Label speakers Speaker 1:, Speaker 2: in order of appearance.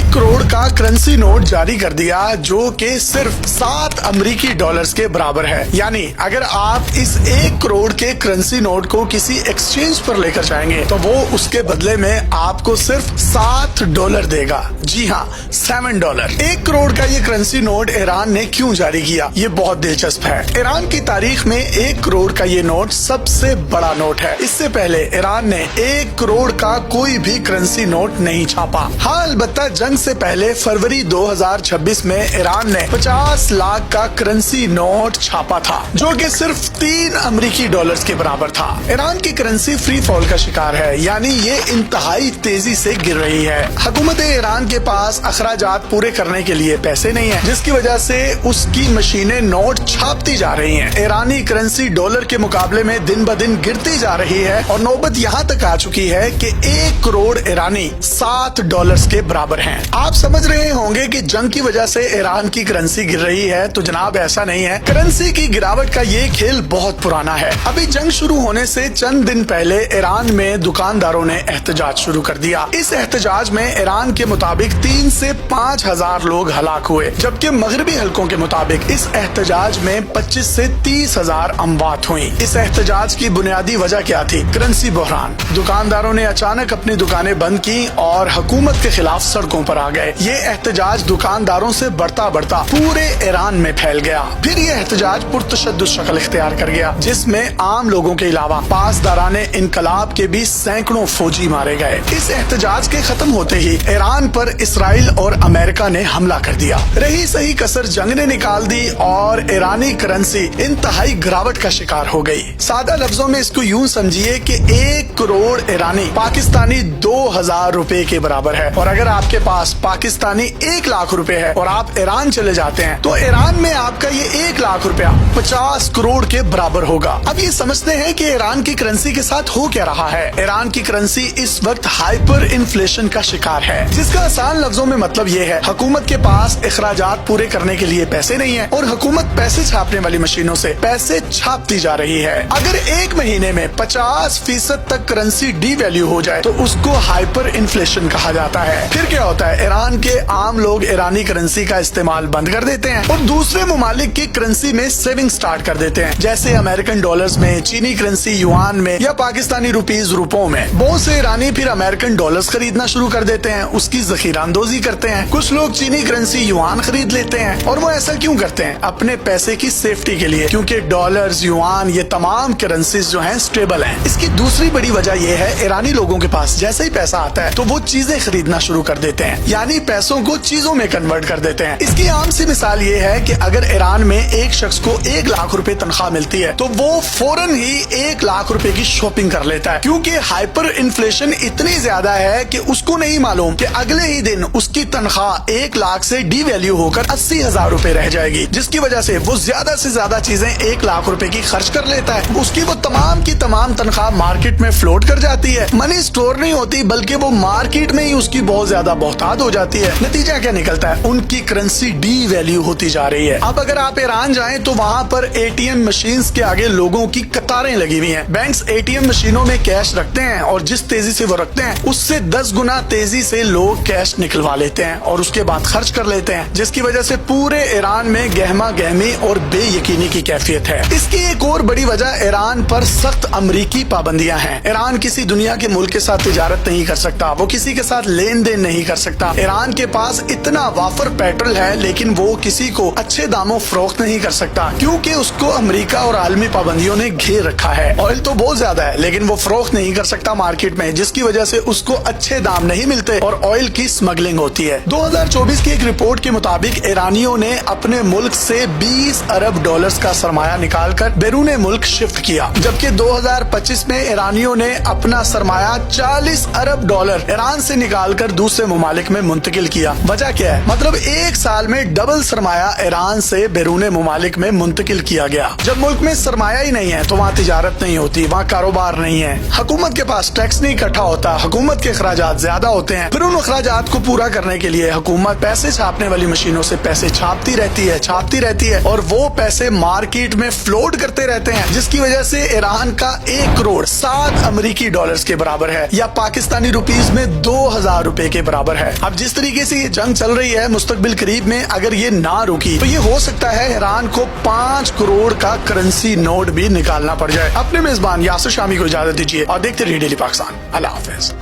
Speaker 1: 1 करोड़ का currency note जारी कर दिया जो कि सिर्फ 7 अमेरिकी डॉलर्स के बराबर है। यानी अगर आप इस 1 करोड़ के करेंसी नोट को किसी एक्सचेंज पर लेकर जाएंगे तो वो उसके बदले में आपको सिर्फ $7 देगा। जी हाँ, $7। 1 करोड़ का ये करेंसी नोट ईरान ने क्यों जारी किया, ये बहुत दिलचस्प है। ईरान की तारीख में 1 करोड़ का ये नोट सबसे बड़ा नोट है। इससे पहले ईरान ने 1 करोड़ का कोई भी करेंसी नोट नहीं छापा। हाँ, अलबत्ता जंग से पहले फरवरी 2026 में ईरान ने 50 लाख का करेंसी नोट छापा था जो कि सिर्फ 3 अमेरिकी डॉलर्स के बराबर था। ईरान की करेंसी फ्री फॉल का शिकार है, यानी ये इंतहाई तेजी से गिर रही है। हुकूमत ईरान के पास अखराजात पूरे करने के लिए पैसे नहीं है, जिसकी वजह से उसकी मशीनें नोट छापती जा रही हैं। ईरानी करेंसी डॉलर के मुकाबले में दिन ब दिन गिरती जा रही है और नौबत यहाँ तक आ चुकी है कि 1 करोड़ ईरानी $7 के बराबर हैं। आप समझ रहे होंगे कि जंग की वजह से ईरान की करेंसी गिर रही है, तो जनाब ऐसा नहीं है। करेंसी की गिरावट का ये खेल बहुत पुराना है। अभी जंग शुरू होने से चंद दिन पहले ईरान में दुकानदारों ने एहतजाज शुरू कर दिया। इस एहतजाज में ईरान के मुताबिक 3 से 5 हजार लोग हलाक हुए, जबकि मगरबी हलकों के मुताबिक इस एहतजाज में 25 से 30 हजार अमवात हुई। इस एहतजाज की बुनियादी वजह क्या थी? करेंसी बहरान। दुकानदारों ने अचानक अपनी दुकानें बंद की और हुकूमत के खिलाफ सड़कों पर आ गए। ये एहतजाज दुकानदारों से बढ़ता बढ़ता पूरे ईरान में फैल गया। फिर ये एहतजाज पुरतशद्दुद शक्ल इख्तियार कर गया, जिसमें आम लोगों के अलावा पासदाराने इनकलाब के भी सैकड़ों फौजी मारे गए। इस एहतजाज के खत्म होते ही ईरान पर इसराइल और अमेरिका ने हमला कर दिया। रही सही कसर जंग ने निकाल दी और ईरानी करेंसी इंतहाई गिरावट का शिकार हो गई। सादा लफ्जों में इसको यूं समझिए कि 1 करोड़ ईरानी पाकिस्तानी 2000 रुपए के बराबर है। और अगर आपके पास पाकिस्तानी 1 लाख रुपए है और आप ईरान चले जाते हैं तो ईरान में आपका ये 1 लाख रुपया 50 करोड़ के बराबर होगा। अब ये समझते हैं कि ईरान की करेंसी के साथ हो क्या रहा है। ईरान की करेंसी इस वक्त हाइपर इन्फ्लेशन का शिकार है, जिसका आसान लफ्जों में मतलब ये है हुकूमत के पास अखराजात पूरे करने के लिए पैसे नहीं है और हुकूमत पैसे छापने वाली मशीनों से पैसे छापती जा रही है। अगर एक महीने में 50% तक करेंसी डीवैल्यू हो जाए तो उसको हाइपर इन्फ्लेशन कहा जाता है। फिर क्या होता है? ईरान के आम लोग ईरानी करेंसी का इस्तेमाल बंद कर देते हैं और दूसरे ममालिक की करेंसी में सेविंग स्टार्ट कर देते हैं, जैसे अमेरिकन डॉलर्स में, चीनी करेंसी युआन में या पाकिस्तानी रुपीज रुपयों में। बहुत से ईरानी फिर अमेरिकन डॉलर्स खरीदना शुरू कर देते हैं, उसकी जखीरा अंदोजी करते हैं। कुछ लोग चीनी करेंसी युआन खरीद लेते हैं। और वो ऐसा क्यों करते हैं? अपने पैसे की सेफ्टी के लिए, क्योंकि डॉलर्स, युआन, ये तमाम करेंसीज जो हैं स्टेबल हैं। इसकी दूसरी बड़ी वजह यह है, ईरानी लोगों के पास जैसे ही पैसा आता है तो वो चीजें खरीदना शुरू कर देते हैं, यानी पैसों को चीजों में कन्वर्ट कर देते हैं। इसकी आम सी मिसाल ये है कि अगर ईरान में एक शख्स को 1 लाख रुपए तनख्वाह मिलती है तो वो फौरन ही 1 लाख रुपए की शॉपिंग कर लेता है, क्योंकि हाइपर इन्फ्लेशन इतनी ज्यादा है कि उसको नहीं मालूम कि अगले ही दिन उसकी तनख्वाह 1 लाख से डीवैल्यू होकर 80,000 रुपए रह जाएगी, जिसकी वजह से वो ज्यादा से ज्यादा चीजें 1 लाख रुपए की खर्च कर लेता है। उसकी वो तमाम की तमाम तनख्वाह मार्केट में फ्लोट कर जाती है। मनी स्टोर नहीं होती, बल्कि वो मार्केट में ही उसकी बहुत ज्यादा बहुतात हो जाती है। नतीजा क्या निकलता है? उनकी करेंसी डीवैल्यू होती जा रही है। अब अगर आप ईरान जाएं तो वहाँ पर एटीएम मशीन्स के आगे लोगों की कतारें लगी हुई हैं। बैंक्स एटीएम मशीनों में कैश रखते हैं और जिस तेजी से वो रखते हैं उससे 10 गुना तेजी से लोग कैश निकलवा लेते हैं और उसके बाद खर्च कर लेते हैं, जिसकी वजह से पूरे ईरान में गहमा गहमी और बेयकीनी की कैफियत है। इसकी एक और बड़ी वजह ईरान पर सख्त अमरीकी पाबंदियां हैं। ईरान किसी दुनिया के मुल्क के साथ तिजारत नहीं कर सकता, वो किसी के साथ लेन देन नहीं कर सकता। ईरान के पास इतना वाफर पेट्रोल है लेकिन वो किसी को अच्छे दामों फरोख्त नहीं कर सकता, क्योंकि उसको अमेरिका और आलमी पाबंदियों ने घेर रखा है। ऑयल तो बहुत ज्यादा है लेकिन वो फरोख्त नहीं कर सकता मार्केट में, जिसकी वजह से उसको अच्छे दाम नहीं मिलते और ऑयल की स्मगलिंग होती है। 2024 की एक रिपोर्ट के मुताबिक ईरानियों ने अपने मुल्क से 20 अरब डॉलर्स का सरमाया निकालकर बैरून मुल्क शिफ्ट किया, जबकि 2025 में ईरानियों ने अपना सरमाया 40 अरब डॉलर ईरान से निकालकर दूसरे ममालिक में मुंतकिल किया। वजह क्या है? मतलब एक साल में डबल सरमाया ईरान से बैरून ममालिक में मुंतकिल किया गया। जब मुल्क में सरमाया ही नहीं है तो वहाँ तिजारत नहीं होती, वहाँ कारोबार नहीं है, हुकूमत के पास टैक्स नहीं इकट्ठा होता, हुकूमत के अखराजात ज्यादा होते हैं। फिर उन अखराजात को पूरा करने के लिए हुकूमत पैसे छापने वाली मशीनों से पैसे छापती रहती है और वो पैसे मार्केट में फ्लोट करते रहते हैं, जिसकी वजह से ईरान का 1 करोड़ 7 अमेरिकी डॉलर्स के बराबर है या पाकिस्तानी रुपीज में 2000 रुपए के बराबर है। अब जिस तरीके طریقے سے یہ جنگ چل رہی ہے مستقبل قریب میں اگر یہ نہ رکی تو یہ ہو سکتا ہے ایران کو 5 کروڑ کا کرنسی نوٹ بھی نکالنا پڑ جائے. اپنے میزبان یاسر شامی کو اجازت دیجیے اور دیکھتے رہیے ڈیلی پاکستان. اللہ حافظ.